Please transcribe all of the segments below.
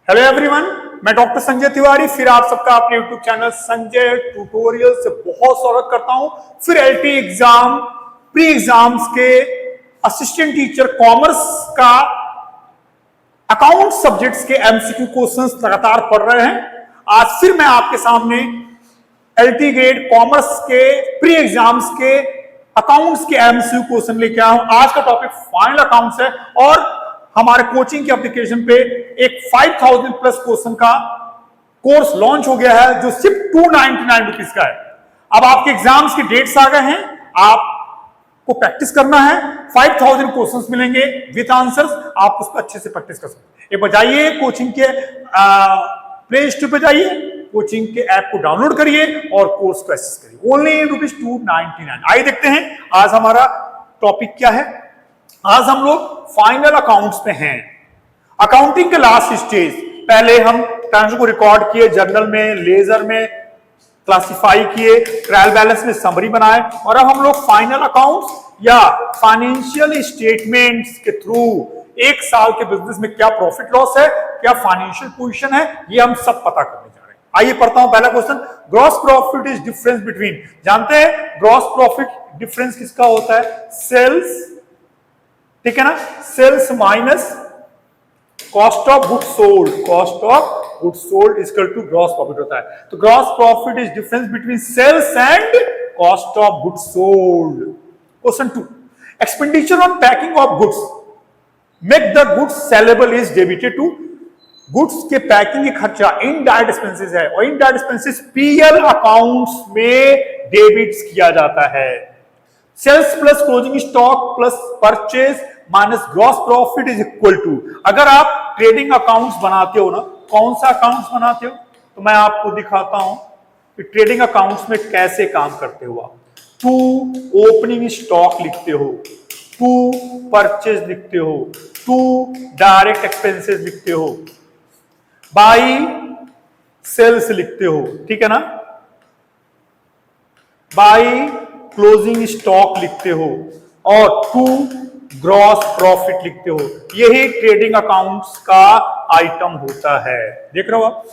Hello everyone, मैं doctor Sanjay Tiwari फिर आप सबका अपने यूट्यूब चैनल संजय ट्यूटोरियल से बहुत स्वागत करता हूं। फिर एलटी एग्जाम प्री एग्जाम्स के असिस्टेंट टीचर कॉमर्स का अकाउंट सब्जेक्ट्स के एमसीक्यू क्वेश्चंस लगातार पढ़ रहे हैं। आज फिर मैं आपके सामने एलटी ग्रेड कॉमर्स के प्री एग्जाम्स के अकाउंट्स के एमसीक्यू क्वेश्चन लेके आया हूं। आज का टॉपिक फाइनल अकाउंट्स है और हमारे कोचिंग के एप्लीकेशन पे एक 5000 प्लस क्वेश्चन का कोर्स लॉन्च हो गया है जो सिर्फ 299 रुपीज का है। अब आपके एग्जाम्स की डेट्स आ गए हैं, आपको प्रैक्टिस करना है। 5000 क्वेश्चंस मिलेंगे विद आंसर्स, आप उस पर अच्छे से प्रैक्टिस कर सकते हैं। एक बार जाइए कोचिंग के प्ले स्टोर पे जाइए, कोचिंग के ऐप को डाउनलोड करिए और कोर्स को एक्सेस करिए। ओनली ₹299। आइए देखते हैं आज हमारा टॉपिक क्या है। आज हम लोग फाइनल अकाउंट्स में हैं, अकाउंटिंग के लास्ट स्टेज। पहले हम ट्रांजेक्शन को रिकॉर्ड किए, जर्नल में, लेजर में क्लासिफाई किए, ट्रायल बैलेंस में समरी बनाए और अब हम लोग फाइनल अकाउंट्स या फाइनेंशियल स्टेटमेंट्स के थ्रू एक साल के बिजनेस में क्या प्रॉफिट लॉस है, क्या फाइनेंशियल पोजीशन है, ये हम सब पता करने जा रहे हैं। आइए पढ़ता हूं पहला question. Gross profit is difference between, जानते हैं ग्रॉस प्रॉफिट डिफरेंस किसका होता है? सेल्स, ठीक है ना, sales minus cost of goods sold, cost of goods sold equal to gross profit होता है। तो gross profit is difference between sales and cost of goods sold. Question 2, expenditure on packing of goods make the goods saleable is debited to. Goods के packing के खर्चा indirect expenses है और indirect expenses PL accounts में debits किया जाता है। Sales plus closing stock plus purchase minus gross profit is equal to. अगर आप ट्रेडिंग अकाउंट्स बनाते हो ना, कौन सा अकाउंट्स बनाते हो? तो मैं आपको दिखाता हूं कि ट्रेडिंग अकाउंट्स में कैसे काम करते हो आप। टू ओपनिंग स्टॉक लिखते हो, टू परचेज लिखते हो, टू डायरेक्ट एक्सपेंसेस लिखते हो, बाई सेल्स लिखते हो, ठीक है ना, बाई क्लोजिंग स्टॉक लिखते हो और टू ग्रॉस प्रॉफिट लिखते हो। यही ट्रेडिंग अकाउंट्स का आइटम होता है। देख रहे हो आप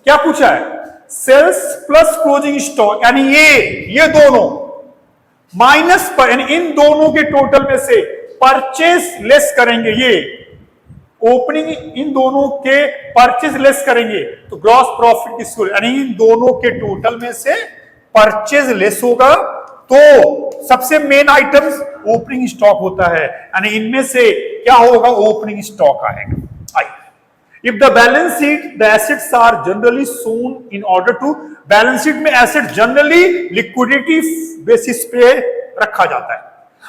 क्या पूछा है? सेल्स प्लस क्लोजिंग स्टॉक, यानी ये दोनों माइनस पर, यानी इन दोनों के टोटल में से परचेस लेस करेंगे, ये ओपनिंग इन दोनों के परचेस लेस करेंगे तो ग्रॉस प्रॉफिट किसको, यानी इन दोनों के टोटल में से परचेज लेस होगा तो सबसे मेन आइटम्स ओपनिंग स्टॉक होता है, यानी इनमें से क्या होगा? ओपनिंग स्टॉक आएगा। If the balance sheet the assets are generally shown in order to, balance sheet में एसेट जनरली लिक्विडिटी बेसिस पे रखा जाता है।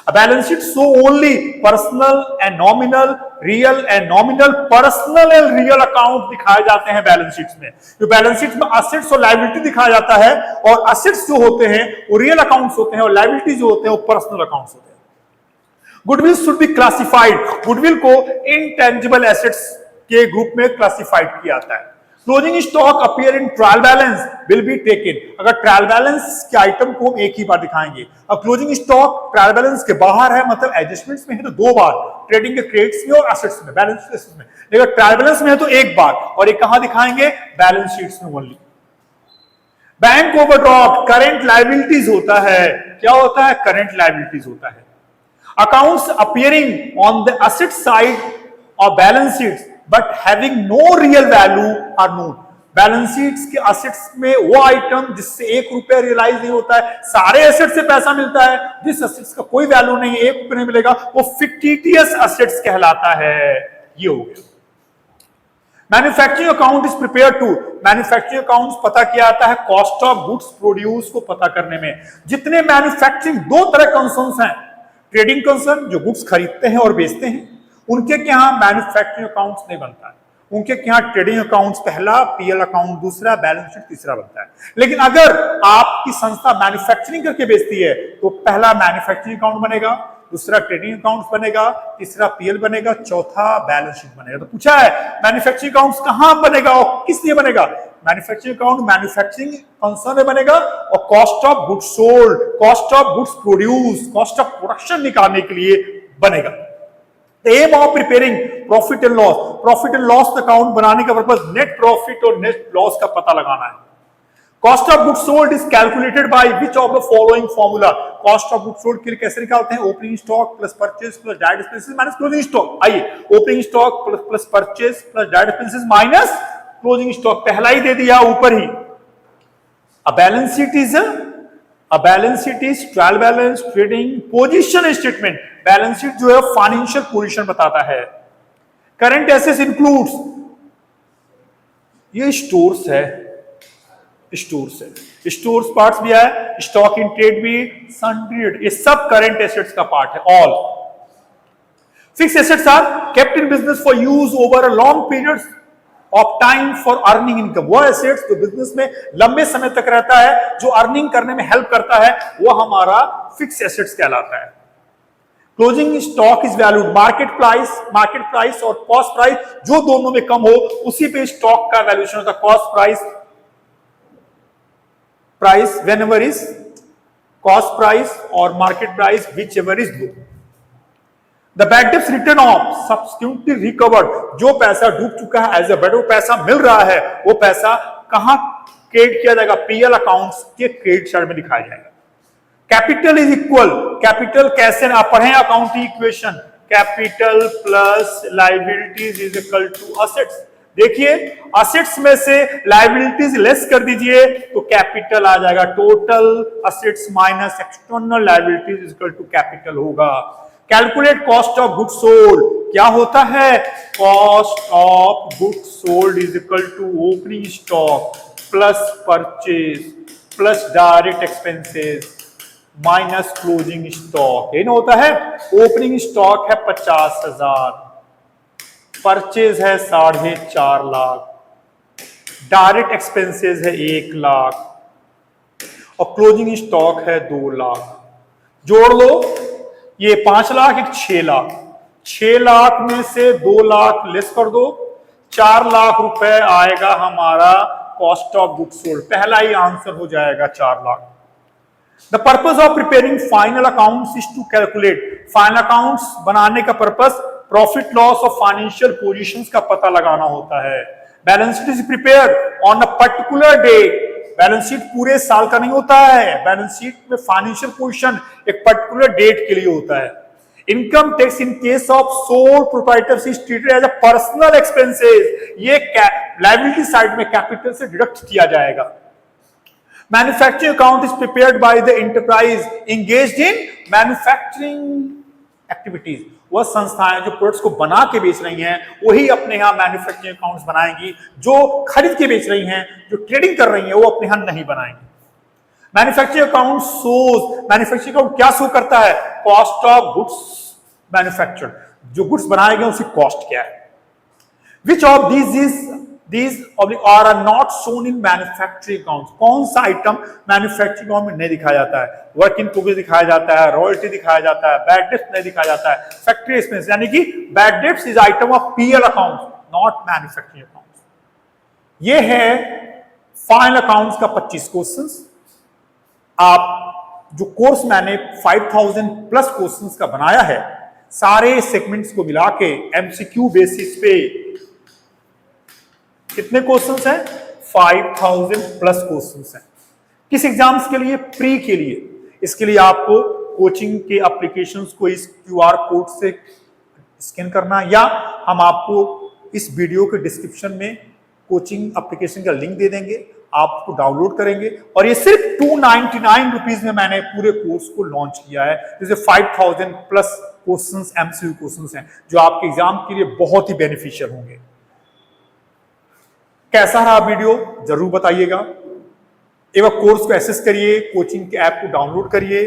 Balance sheet show only personal and nominal, real and nominal, personal and real account दिखाए जाते हैं balance sheets में। जो बैलेंस शीट में असेट्स और लायबिलिटी दिखाया जाता है और असेट्स जो होते हैं वो रियल अकाउंट्स होते हैं और लायबिलिटी जो होते हैं वो पर्सनल अकाउंट्स होते हैं। Goodwill should be classified, goodwill को इनटेंजिबल एसेट्स के ग्रुप में क्लासिफाइड किया जाता है। Closing stock appear in trial balance will be taken, अगर ट्रायल बैलेंस के आइटम को हम एक ही बार दिखाएंगे और क्लोजिंग स्टॉक ट्रायल बैलेंस के बाहर है, मतलब एडजस्टमेंट्स में है तो दो बार, ट्रेडिंग के क्रेडिट्स में और एसेट्स में, बैलेंस शीट्स में। लेकिन ट्रायल बैलेंस में है तो एक बार, और ये कहां दिखाएंगे? बैलेंस शीट्स में only. Bank overdraft current liabilities होता है। क्या होता है? करंट लायबिलिटीज होता है। Accounts appearing on the asset side of balance sheets but having no real value are known. Balance sheets के एसेट्स में वो आइटम जिससे ₹1 रियलाइज नहीं होता है, सारे एसेट से पैसा मिलता है, जिस एसेट्स का कोई वैल्यू नहीं है, ₹1 नहीं मिलेगा, वो फिक्टिटियस एसेट्स कहलाता है। ये हो गया। Manufacturing account is prepare to, manufacturing accounts पता किया जाता है कॉस्ट ऑफ गुड्स प्रोड्यूस को पता करने में। जितने मैन्युफैक्चरिंग, दो तरह कंसर्न्स हैं, ट्रेडिंग कंसर्न जो गुड्स खरीदते हैं और बेचते हैं, उनके यहां मैन्युफैक्चरिंग अकाउंट्स नहीं बनता है। उनके यहां ट्रेडिंग अकाउंट्स पहला, पीएल अकाउंट दूसरा, बैलेंस शीट तीसरा बनता है। लेकिन अगर आपकी संस्था मैन्युफैक्चरिंग करके बेचती है तो पहला मैन्युफैक्चरिंग अकाउंट बनेगा, दूसरा ट्रेडिंग अकाउंट बनेगा, तीसरा पीएल बनेगा, चौथा बैलेंस शीट बनेगा। तो पूछा है मैन्युफैक्चरिंग अकाउंट्स कहां बनेगा और किस लिए बनेगा? मैन्युफैक्चरिंग अकाउंट मैन्युफैक्चरिंग कंसर्न में बनेगा और cost of goods sold, cost of goods produce, cost of production निकालने के लिए बनेगा। The aim of preparing profit and loss profit and loss account बनाने का पर्पस नेट प्रॉफिट और नेट लॉस का पता लगाना है। Cost of goods sold is calculated by which of the following formula. Cost of goods sold के लिए कैसे निकालते हैं? Opening stock plus purchase plus direct expenses minus closing stock. आइए, opening stock plus purchase plus direct expenses minus closing stock, पहला ही दे दिया ऊपर ही। A balance sheet is trial balance, trading position statement. Balance sheet जो है financial position बताता है। करंट एसेट्स इंक्लूड्स, ये स्टोर्स है, स्टोर्स पार्ट्स भी है, स्टॉक इन ट्रेड भी, सनट्रेड, ये सब करंट एसेट्स का पार्ट है। All fix assets are kept in business for use over a long period of time for earning income. वो एसेट्स जो बिजनेस में लंबे समय तक रहता है, जो अर्निंग करने में हेल्प करता है, वो हमारा फिक्स एसेट्स कहलाता है। Closing stock is valued market price और कॉस्ट प्राइस, जो दोनों में कम हो उसी पे स्टॉक का वैल्यूएशन होता है। Cost price whenever is cost price और market price whichever is low. The bad debts written off subsequently recovered, जो पैसा डूब चुका है एज ए बैड, वो पैसा मिल रहा है, वो पैसा कहां क्रेडिट किया जाएगा? पीएल अकाउंट्स के क्रेडिट साइड में दिखाया जाएगा। कैपिटल इज इक्वल, कैपिटल कैसे आप पढ़ें accounting equation, capital plus liabilities is equal to assets. देखिए, असेट्स में से लायबिलिटीज लेस कर दीजिए तो कैपिटल आ जाएगा। Total assets minus external liabilities is equal to capital होगा। Calculate cost of goods sold, क्या होता है? Cost of goods sold is equal to opening stock plus purchase plus direct expenses minus closing stock. ये ना होता है, opening stock है 50,000, purchase है 4.5 लाख, डायरेक्ट एक्सपेंसेस है 1 लाख और क्लोजिंग स्टॉक है 2 लाख। जोड़ लो, ये 5 लाख, एक 6 लाख, 6 लाख में से 2 लाख लेस कर दो, 4 लाख रुपए आएगा हमारा कॉस्ट ऑफ गुड्स सोल्ड। पहला ही आंसर हो जाएगा 4 lakh. The purpose of preparing final accounts is to calculate, final accounts बनाने का पर्पस प्रॉफिट लॉस और फाइनेंशियल पोजीशंस का पता लगाना होता है। Balance sheet is prepared on a particular date, balance sheet पूरे साल का नहीं होता है, बैलेंस शीट में फाइनेंशियल पोजीशन एक पर्टिकुलर डेट के लिए होता है। Income tax in case of sole proprietorship is treated as a personal expenses, ये लायबिलिटी साइड में कैपिटल से डिडक्ट किया जाएगा। Manufacturing account is prepared by the enterprise engaged in manufacturing activities, वह संस्थाएं जो प्रोडक्ट्स को बना के बेच रही हैं वही अपने यहां मैन्युफैक्चरिंग अकाउंट्स बनाएंगी। जो खरीद के बेच रही हैं, जो ट्रेडिंग कर रही हैं, वो अपने यहां नहीं बनाएंगी। Manufacturing account shows, manufacturing account क्या शो करता है? कॉस्ट ऑफ गुड्स मैन्युफैक्चर्ड, जो गुड्स बनाए गए उसकी कॉस्ट क्या है। Which of these are not shown in manufacturing accounts, कौन सा आइटम मैन्युफैक्चरिंग अकाउंट में नहीं दिखाया जाता है? वर्क इन प्रोग्रेस दिखाया जाता है, रॉयल्टी दिखाया जाता है, बैड डेट्स नहीं दिखाया जाता है, फैक्ट्री एक्सपेंस, यानी कि bad debts is item of PL account not manufacturing account. ये है फाइनल अकाउंट्स का 25 क्वेश्चंस। आप जो कोर्स मैंने 5000 प्लस क्वेश्चंस का बनाया है, सारे सेगमेंट्स को मिला के एमसीक्यू बेसिस पे कितने क्वेश्चंस हैं? 5000 प्लस क्वेश्चंस हैं। किस एग्जाम्स के लिए? प्री के लिए। इसके लिए आपको कोचिंग के एप्लीकेशंस को इस क्यूआर कोड से स्कैन करना, या हम आपको इस वीडियो के डिस्क्रिप्शन में कोचिंग एप्लीकेशन का लिंक दे देंगे, आप उसको डाउनलोड करेंगे। और ये सिर्फ 299 रुपीज में मैंने पूरे कोर्स को लॉन्च किया है, जिसे 5000 प्लस क्वेश्चंस एमसीक्यू क्वेश्चंस हैं, जो आपके एग्जाम के लिए बहुत ही बेनिफिशियल होंगे। कैसा रहा वीडियो जरूर बताइएगा। एक बार कोर्स को एक्सेस करिए, कोचिंग के ऐप को डाउनलोड करिए।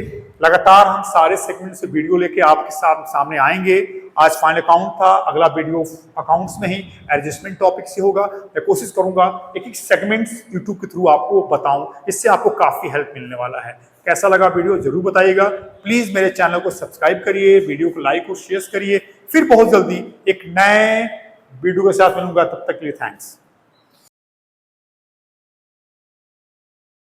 लगातार हम सारे सेगमेंट से वीडियो लेके आपके सामने आएंगे। आज फाइनल अकाउंट था, अगला वीडियो अकाउंट्स में ही एडजस्टमेंट टॉपिक से होगा। मैं कोशिश करूंगा एक एक सेगमेंट्स यूट्यूब के थ्रू आपको बताऊं, इससे आपको काफी हेल्प मिलने वाला है। कैसा लगा वीडियो जरूर बताइएगा। प्लीज मेरे चैनल को सब्सक्राइब करिए, वीडियो को लाइक और शेयर करिए। फिर बहुत जल्दी एक नए वीडियो के साथ मिलूंगा, तब तक के लिए थैंक्स।